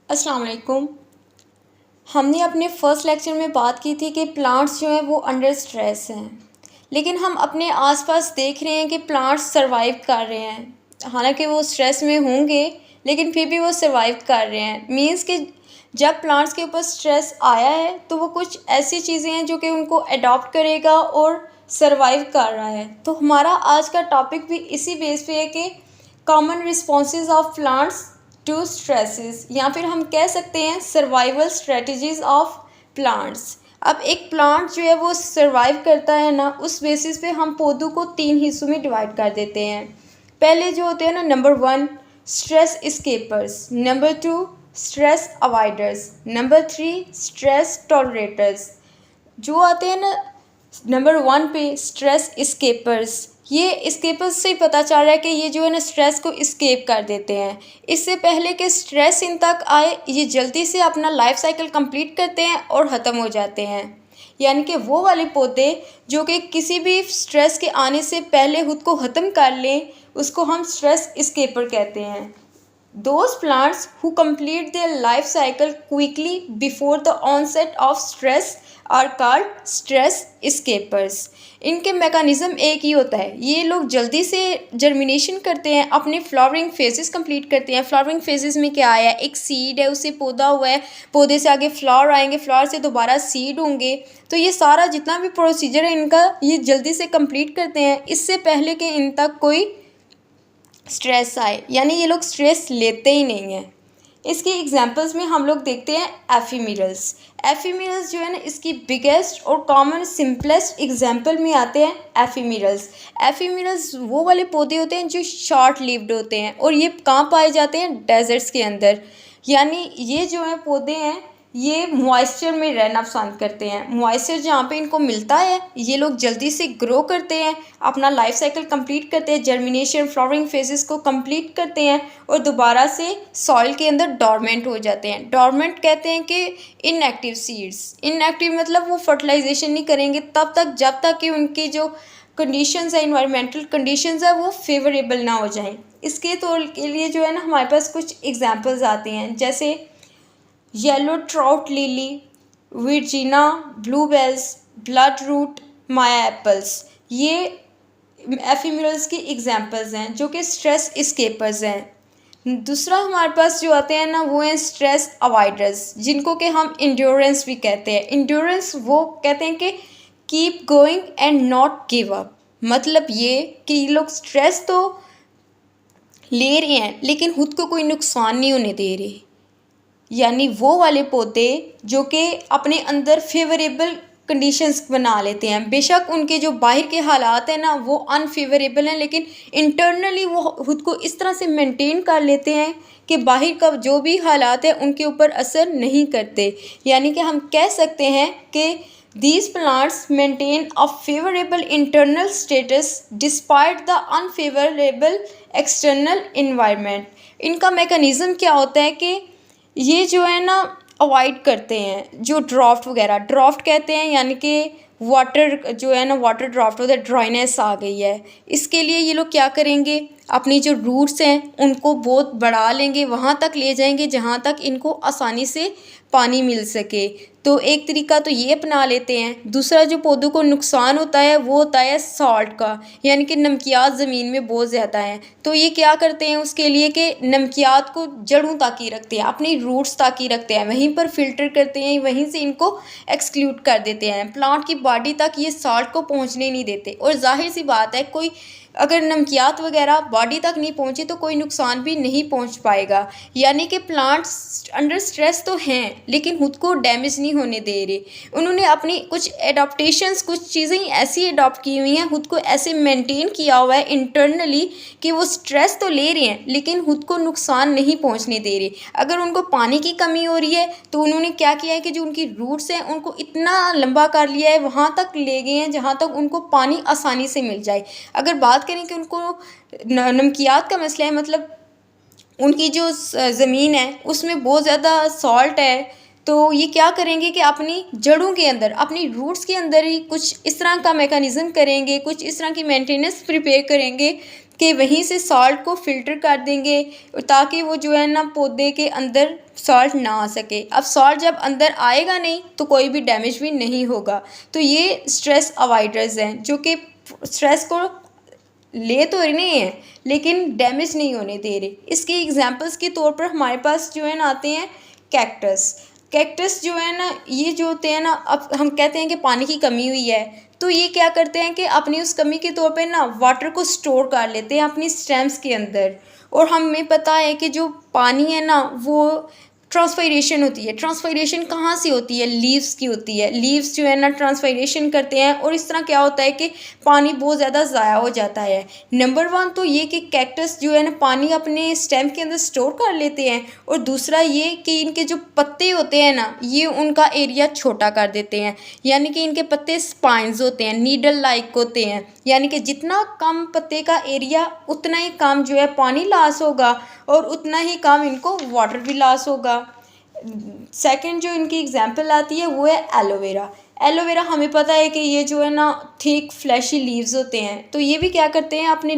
अस्सलाम वालेकुम। हमने अपने फर्स्ट लेक्चर में बात की थी कि प्लांट्स जो हैं वो अंडर स्ट्रेस हैं, लेकिन हम अपने आसपास देख रहे हैं कि प्लांट्स सरवाइव कर रहे हैं। हालांकि वो स्ट्रेस में होंगे, लेकिन फिर भी वो सरवाइव कर रहे हैं। मींस कि जब प्लांट्स के ऊपर स्ट्रेस आया है तो वो कुछ ऐसी चीज़ें हैं जो कि उनको अडॉप्ट करेगा और सरवाइव कर रहा है। तो हमारा आज का टॉपिक भी इसी बेस पे है कि common responses of plants to stresses, या फिर हम कह सकते हैं सर्वाइवल स्ट्रेटजीज ऑफ प्लांट्स। अब एक प्लांट जो है वो सर्वाइव करता है ना, उस बेसिस पे हम पौधों को 3 हिस्सों में डिवाइड कर देते हैं। पहले जो होते हैं ना, number 1 stress escapers, number 2 stress avoiders, number 3 stress tolerators. जो आते हैं ना नंबर 1 पे स्ट्रेस एस्केपर्स, ये एस्केपर्स से पता चल रहा है कि ये जो है ना स्ट्रेस को एस्केप कर देते हैं। इससे पहले कि स्ट्रेस इन तक आए, ये जल्दी से अपना लाइफ साइकिल कंप्लीट करते हैं और ख़त्म हो जाते हैं। यानी कि वो वाले पौधे जो कि किसी भी स्ट्रेस के आने से पहले खुद को ख़त्म कर लें, उसको हम स्ट्रेस एस्केपर कहते हैं। Those plants who complete their life cycle quickly before the onset of stress are called stress escapers. इनके मैकेनिज़्म एक ही होता है, ये लोग जल्दी से जर्मिनेशन करते हैं, अपने फ्लावरिंग फेजेस कंप्लीट करते हैं। फ्लावरिंग फेजेस में क्या आया, एक सीड है, उससे पौधा हुआ है, पौधे से आगे फ्लावर आएंगे, फ्लावर से दोबारा सीड होंगे। तो ये सारा जितना भी प्रोसीजर है इनका, ये जल्दी से कंप्लीट करते हैं, इससे पहले कि इन तक कोई स्ट्रेस आए। यानी ये लोग स्ट्रेस लेते ही नहीं हैं। इसकी एग्जांपल्स में हम लोग देखते हैं एफीमेरल्स। एफीमेरल्स जो है ना, इसकी बिगेस्ट और कॉमन सिंपलेस्ट एग्जांपल में आते हैं एफीमेरल्स। एफीमेरल्स वो वाले पौधे होते हैं जो शॉर्ट लिव्ड होते हैं, और ये कहाँ पाए जाते हैं, डेजर्ट्स के अंदर। यानी ये जो है पौधे हैं, ये मॉइस्चर में रहना पसंद करते हैं। मॉइस्चर जहाँ पे इनको मिलता है, ये लोग जल्दी से ग्रो करते हैं, अपना लाइफ साइकिल कंप्लीट करते हैं, जर्मिनेशन फ्लावरिंग फेजेस को कंप्लीट करते हैं और दोबारा से सॉइल के अंदर डॉर्मेंट हो जाते हैं। डॉर्मेंट कहते हैं कि इनएक्टिव सीड्स। इनएक्टिव मतलब वो फर्टिलाइजेशन नहीं करेंगे तब तक जब तक कि उनकी जो कंडीशंस है, इन्वायरमेंटल कंडीशंस है, वो फेवरेबल ना हो जाएं। इसके तौर के लिए जो है ना, हमारे पास कुछ एग्जांपल्स आते हैं, जैसे yellow trout lily, Virginia bluebells, blood root, mayapples. ये एफीमेरल्स की एग्जांपल्स हैं जो कि स्ट्रेस एस्केपर्स हैं। दूसरा हमारे पास जो आते हैं ना, वो हैं स्ट्रेस अवॉइडर्स, जिनको कि हम इंड्योरेंस भी कहते हैं। इंड्योरेंस वो कहते हैं कि keep going and not give up. मतलब ये कि ये लोग स्ट्रेस तो ले रहे हैं लेकिन खुद को कोई नुकसान नहीं होने दे रहे। यानी वो वाले पौधे जो कि अपने अंदर फेवरेबल कंडीशंस बना लेते हैं। बेशक उनके जो बाहर के हालात हैं ना, वो अनफेवरेबल हैं, लेकिन इंटरनली वो खुद को इस तरह से मेंटेन कर लेते हैं कि बाहर का जो भी हालात है उनके ऊपर असर नहीं करते। यानी कि हम कह सकते हैं कि these plants maintain a favorable internal status despite the unfavorable external environment. इनका मैकेनिज़्म क्या होता है कि ये जो है ना अवॉइड करते हैं जो ड्राफ्ट वगैरह। ड्राफ्ट कहते हैं यानी कि वाटर जो है ना, वाटर ड्राफ्ट होता है, ड्राइनेस आ गई है, इसके लिए ये लोग क्या करेंगे, अपनी जो रूट्स हैं उनको बहुत बढ़ा लेंगे, वहाँ तक ले जाएंगे जहाँ तक इनको आसानी से पानी मिल सके। तो एक तरीका तो ये अपना लेते हैं। दूसरा जो पौधों को नुकसान होता है वो होता है सॉल्ट का, यानी कि नमकियात ज़मीन में बहुत ज़्यादा हैं, तो ये क्या करते हैं उसके लिए कि नमकियात को जड़ों तक ही रखते हैं, अपनी रूट्स तक ही रखते हैं, वहीं पर फिल्टर करते हैं, वहीं से इनको एक्सक्लूड कर देते हैं। प्लांट की बॉडी तक ये सॉल्ट को पहुँचने नहीं देते। और जाहिर सी बात है, कोई अगर नमकियात वगैरह बॉडी तक नहीं पहुँचे तो कोई नुकसान भी नहीं पहुँच पाएगा। यानी कि प्लांट्स अंडर स्ट्रेस तो हैं लेकिन खुद को डैमेज नहीं होने दे रहे। उन्होंने अपनी कुछ एडाप्टेशंस, कुछ चीज़ें ऐसी अडॉप्ट की हुई हैं, खुद को ऐसे मेंटेन किया हुआ है इंटरनली कि वो स्ट्रेस तो ले रहे हैं लेकिन खुद को नुकसान नहीं पहुँचने दे रहे। अगर उनको पानी की कमी हो रही है तो उन्होंने क्या किया है कि जो उनकी रूट्स हैं उनको इतना लंबा कर लिया है, वहाँ तक ले गए हैं जहाँ तक उनको पानी आसानी से मिल जाए। अगर बात करें कि उनको नमकियात का मसला है, मतलब उनकी जो ज़मीन है उसमें बहुत ज़्यादा सॉल्ट है, तो ये क्या करेंगे कि अपनी जड़ों के अंदर, अपनी रूट्स के अंदर ही कुछ इस तरह का मैकेनिज़्म करेंगे, कुछ इस तरह की मेंटेनेंस प्रिपेयर करेंगे कि वहीं से सॉल्ट को फ़िल्टर कर देंगे ताकि वो जो है ना पौधे के अंदर सॉल्ट ना आ सके। अब सॉल्ट जब अंदर आएगा नहीं तो कोई भी डैमेज भी नहीं होगा। तो ये स्ट्रेस अवॉइडर्स हैं जो कि स्ट्रेस को ले तो नहीं है लेकिन डैमेज नहीं होने दे रहे। इसकी एग्जांपल्स के तौर पर हमारे पास जो है ना आते हैं कैक्टस। कैक्टस जो है ना ये जो होते हैं ना, अब हम कहते हैं कि पानी की कमी हुई है तो ये क्या करते हैं कि अपनी उस कमी के तौर पे ना वाटर को स्टोर कर लेते हैं अपनी स्टेम्स के अंदर। और हमें पता है कि जो पानी है ना वो ट्रांसपायरेशन होती है। ट्रांसपायरेशन कहाँ से होती है? लीव्स की होती है। लीव्स जो है ना ट्रांसपायरेशन करते हैं और इस तरह क्या होता है कि पानी बहुत ज़्यादा ज़ाया हो जाता है। नंबर वन तो ये कि कैक्टस जो है ना पानी अपने स्टेम के अंदर स्टोर कर लेते हैं, और दूसरा ये कि इनके जो पत्ते होते हैं ना ये उनका एरिया छोटा कर देते हैं, यानी कि इनके पत्ते स्पाइंस होते हैं, नीडल लाइक होते हैं, यानी कि जितना कम पत्ते का एरिया उतना ही कम जो है पानी लॉस होगा और उतना ही कम इनको वाटर भी लॉस होगा। सेकंड जो इनकी एग्जांपल आती है वो है एलोवेरा। एलोवेरा हमें पता है कि ये जो है ना थिक फ्लैशी लीव्स होते हैं, तो ये भी क्या करते हैं अपने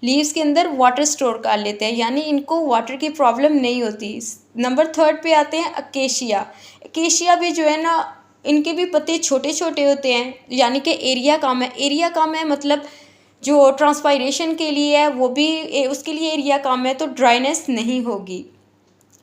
लीव्स के अंदर वाटर स्टोर कर लेते हैं, यानी इनको वाटर की प्रॉब्लम नहीं होती। नंबर थर्ड पे आते हैं अकेशिया। अकेशिया भी जो है ना इनके भी पत्ते छोटे छोटे होते हैं, यानी कि एरिया कम है। एरिया कम है मतलब जो ट्रांसपायरेशन के लिए है वो भी उसके लिए एरिया कम है, तो ड्राइनेस नहीं होगी।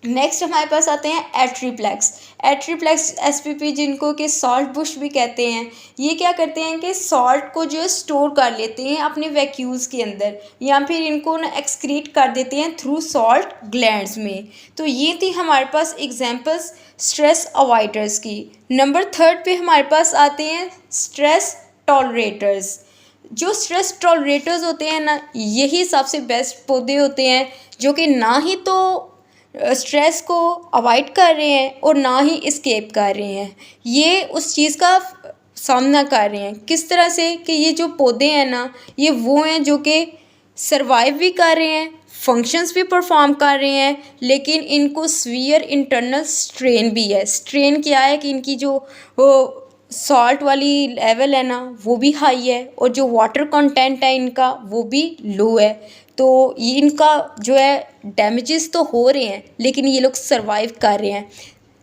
नेक्स्ट हमारे पास आते हैं एट्रीप्लेक्स। एट्रीप्लेक्स एसपीपी जिनको कि सॉल्ट बुश भी कहते हैं, ये क्या करते हैं कि सॉल्ट को जो है स्टोर कर लेते हैं अपने वैक्यूल्स के अंदर या फिर इनको ना एक्सक्रीट कर देते हैं थ्रू सॉल्ट ग्लैंड्स में। तो ये थी हमारे पास एग्जांपल्स स्ट्रेस अवॉइडर्स की। नंबर थर्ड पे हमारे पास आते हैं स्ट्रेस टॉलरेटर्स। जो स्ट्रेस टॉलरेटर्स होते हैं ना यही सबसे बेस्ट पौधे होते हैं जो कि ना ही तो स्ट्रेस को अवॉइड कर रहे हैं और ना ही इस्केप कर रहे हैं, ये उस चीज़ का सामना कर रहे हैं। किस तरह से कि ये जो पौधे हैं ना ये वो हैं जो कि सरवाइव भी कर रहे हैं, फंक्शंस भी परफॉर्म कर रहे हैं, लेकिन इनको सीवियर इंटरनल स्ट्रेन भी है। स्ट्रेन क्या है कि इनकी जो वो सॉल्ट वाली लेवल है ना वो भी हाई है और जो वाटर कंटेंट है इनका वो भी लो है। तो ये इनका जो है डैमेजेस तो हो रहे हैं लेकिन ये लोग सरवाइव कर रहे हैं।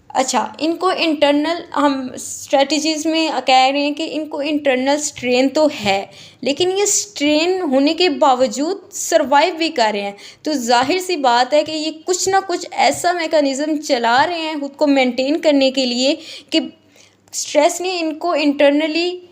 अच्छा, इनको इंटरनल हम स्ट्रेटजीज़ में कह रहे हैं कि इनको इंटरनल स्ट्रेन तो है लेकिन ये स्ट्रेन होने के बावजूद सरवाइव भी कर रहे हैं। तो जाहिर सी बात है कि ये कुछ ना कुछ ऐसा मैकेनिज़्म चला रहे हैं खुद को मेंटेन करने के लिए कि स्ट्रेस ने इनको इंटरनली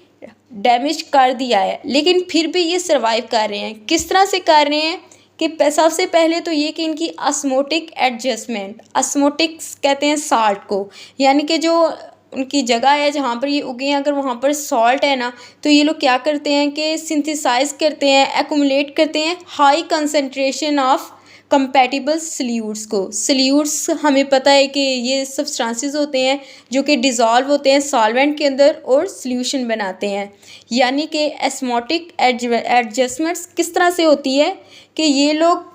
डैमेज कर दिया है लेकिन फिर भी ये सरवाइव कर रहे हैं। किस तरह से कर रहे हैं कि सबसे पहले तो ये कि इनकी ऑस्मोटिक एडजस्टमेंट, ऑस्मोटिक्स कहते हैं साल्ट को, यानी कि जो उनकी जगह है जहाँ पर ये उगे हैं अगर वहाँ पर सॉल्ट है ना तो ये लोग क्या करते हैं कि सिंथेसाइज करते हैं, एक्यूमुलेट करते हैं high concentration of compatible salutes को। सल्यूट्स हमें पता है कि ये सब्सटेंसेस होते हैं जो कि डिज़ोल्व होते हैं सॉल्वेंट के अंदर और सॉल्यूशन बनाते हैं, यानी कि एस्मोटिक एडजस्टमेंट्स किस तरह से होती है कि ये लोग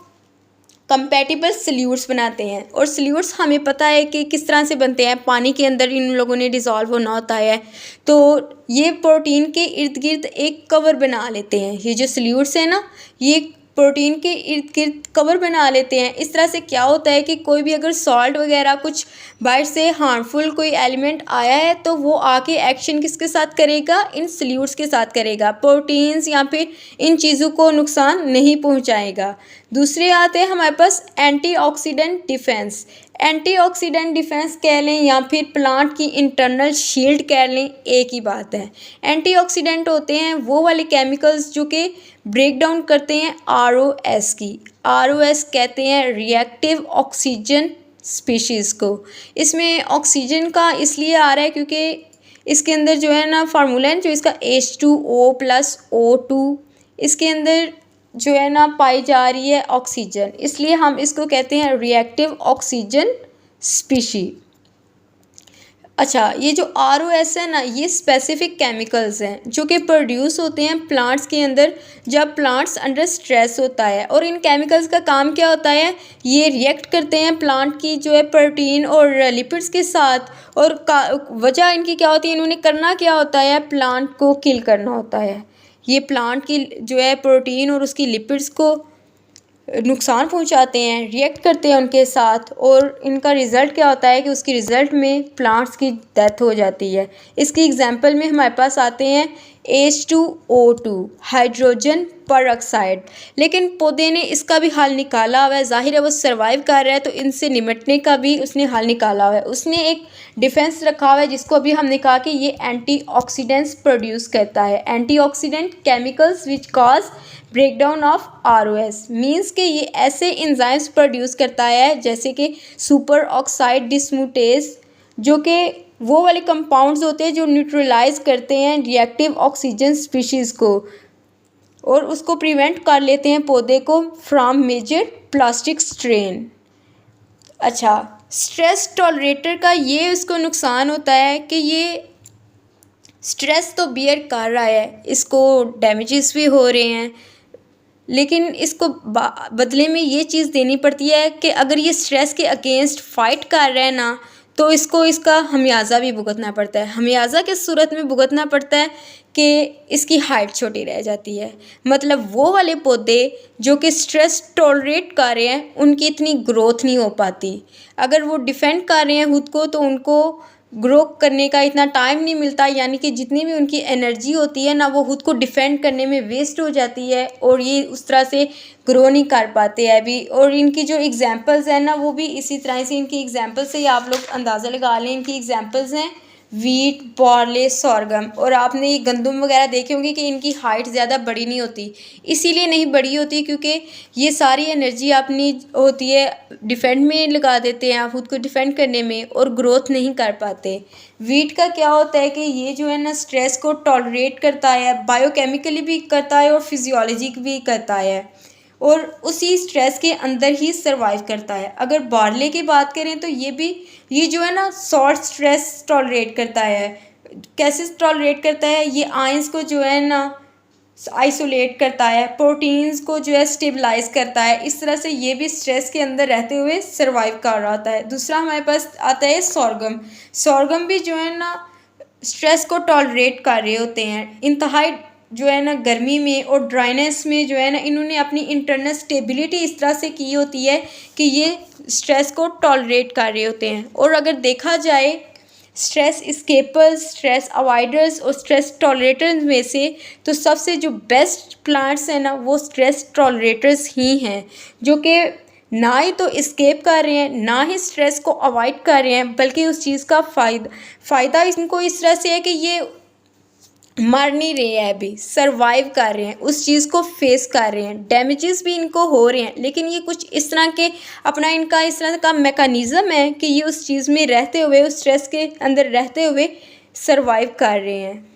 कंपैटिबल सल्यूट्स बनाते हैं। और सल्यूट्स हमें पता है कि किस तरह से बनते हैं, पानी के अंदर इन लोगों ने डिज़ोल्व होना होता है, तो ये प्रोटीन के इर्द गिर्द एक कवर बना लेते हैं। ये जो सल्यूट्स हैं ना ये प्रोटीन के इर्द गिर्द कवर बना लेते हैं। इस तरह से क्या होता है कि कोई भी अगर सॉल्ट वगैरह कुछ बाहर से हार्मफुल कोई एलिमेंट आया है तो वो आके एक्शन किसके साथ करेगा, इन सल्यूट्स के साथ करेगा, प्रोटीन्स या फिर इन चीज़ों को नुकसान नहीं पहुंचाएगा। दूसरे आते हैं हमारे पास एंटीऑक्सीडेंट डिफेंस। एंटीऑक्सीडेंट डिफेंस कह लें या फिर प्लांट की इंटरनल शील्ड कह लें, एक ही बात है। एंटीऑक्सीडेंट होते हैं वो वाले केमिकल्स जो कि ब्रेक डाउन करते हैं आरओएस की। आरओएस कहते हैं रिएक्टिव ऑक्सीजन स्पीशीज़ को। इसमें ऑक्सीजन का इसलिए आ रहा है क्योंकि इसके अंदर जो है ना फार्मूला है जो इसका H2O+O2 इसके अंदर जो है ना पाई जा रही है ऑक्सीजन, इसलिए हम इसको कहते हैं रिएक्टिव ऑक्सीजन स्पीशी। अच्छा, ये जो आरओएस है ना ये स्पेसिफिक केमिकल्स हैं जो कि प्रोड्यूस होते हैं प्लांट्स के अंदर जब प्लांट्स अंडर स्ट्रेस होता है। और इन केमिकल्स का काम क्या होता है, ये रिएक्ट करते हैं प्लांट की जो है प्रोटीन और लिपिड्स के साथ, और वजह इनकी क्या होती है, इन्होंने करना क्या होता है, प्लांट को किल करना होता है। ये प्लांट की जो है प्रोटीन और उसकी लिपिड्स को नुकसान पहुंचाते हैं, रिएक्ट करते हैं उनके साथ, और इनका रिज़ल्ट क्या होता है कि उसकी रिज़ल्ट में प्लांट्स की डेथ हो जाती है। इसकी एग्जांपल में हमारे पास आते हैं H2O2 हाइड्रोजन परऑक्साइड। लेकिन पौधे ने इसका भी हल निकाला हुआ है। ज़ाहिर है वो सर्वाइव कर रहा है, तो इनसे निपटने का भी उसने हल निकाला हुआ है। उसने एक डिफेंस रखा हुआ है जिसको अभी हमने कहा कि ये एंटीऑक्सीडेंट्स प्रोड्यूस करता है। Antioxidant chemicals which cause breakdown of ROS means कि ये ऐसे एंजाइम्स प्रोड्यूस करता है जैसे कि सुपर ऑक्साइड डिस्मूटेज, जो कि वो वाले कंपाउंड्स होते हैं जो न्यूट्रलाइज करते हैं रिएक्टिव ऑक्सीजन स्पीशीज़ को, और उसको प्रिवेंट कर लेते हैं पौधे को फ्रॉम मेजर प्लास्टिक स्ट्रेन। अच्छा, स्ट्रेस टॉलरेटर का ये उसको नुकसान होता है कि ये स्ट्रेस तो बियर कर रहा है, इसको डैमेजेस भी हो रहे हैं, लेकिन इसको बदले में ये चीज़ देनी पड़ती है कि अगर ये स्ट्रेस के अगेंस्ट फाइट कर रहा है ना, तो इसको इसका खमियाजा भी भुगतना पड़ता है। खमियाजा किस सूरत में भुगतना पड़ता है कि इसकी हाइट छोटी रह जाती है। मतलब वो वाले पौधे जो कि स्ट्रेस टॉलरेट कर रहे हैं उनकी इतनी ग्रोथ नहीं हो पाती। अगर वो डिफेंड कर रहे हैं खुद को तो उनको ग्रो करने का इतना टाइम नहीं मिलता, यानी कि जितनी भी उनकी एनर्जी होती है ना वो खुद को डिफेंड करने में वेस्ट हो जाती है, और ये उस तरह से ग्रो नहीं कर पाते हैं अभी। और इनकी जो एग्जांपल्स हैं ना वो भी इसी तरह से, इनकी एग्जांपल से ही आप लोग अंदाज़ा लगा लें। इनकी एग्जांपल्स हैं वीट, बार्ले, सोरगम। और आपने ये गंदम वगैरह देखे होंगे कि इनकी हाइट ज़्यादा बड़ी नहीं होती। इसीलिए नहीं बड़ी होती क्योंकि ये सारी एनर्जी अपनी होती है डिफेंड में लगा देते हैं, आप खुद को डिफेंड करने में, और ग्रोथ नहीं कर पाते। वीट का क्या होता है कि ये जो है ना स्ट्रेस को टॉलरेट करता है, बायोकेमिकली भी करता है और फिजियोलॉजिक भी करता है, और उसी स्ट्रेस के अंदर ही सर्वाइव करता है। अगर बार्ले की बात करें तो ये जो है ना शॉर्ट स्ट्रेस टॉलरेट करता है। कैसे टॉलरेट करता है? ये आयंस को जो है ना आइसोलेट करता है, प्रोटीन्स को जो है स्टेबलाइज करता है। इस तरह से ये भी स्ट्रेस के अंदर रहते हुए सर्वाइव कर रहा होता है। दूसरा हमारे पास आता है सोरगम। सोरगम भी जो है ना स्ट्रेस को टॉलरेट कर रहे होते हैं। इंतहाई जो है ना गर्मी में और ड्राइनेस में जो है ना इन्होंने अपनी इंटरनल स्टेबिलिटी इस तरह से की होती है कि ये स्ट्रेस को टॉलरेट कर रहे होते हैं। और अगर देखा जाए स्ट्रेस एस्केपर्स, स्ट्रेस अवॉइडर्स और स्ट्रेस टॉलरेटर्स में से तो सबसे जो बेस्ट प्लांट्स हैं ना वो स्ट्रेस टॉलरेटर्स ही हैं, जो कि ना ही तो एस्केप कर रहे हैं ना ही स्ट्रेस को अवॉइड कर रहे हैं, बल्कि उस चीज़ का फ़ायदा इनको इस तरह से है कि ये मर नहीं रहे हैं, अभी सर्वाइव कर रहे हैं, उस चीज़ को फेस कर रहे हैं। डैमेजेस भी इनको हो रहे हैं, लेकिन ये कुछ इस तरह के अपना इनका इस तरह का मैकेनिज़्म है कि ये उस चीज़ में रहते हुए, उस स्ट्रेस के अंदर रहते हुए सर्वाइव कर रहे हैं।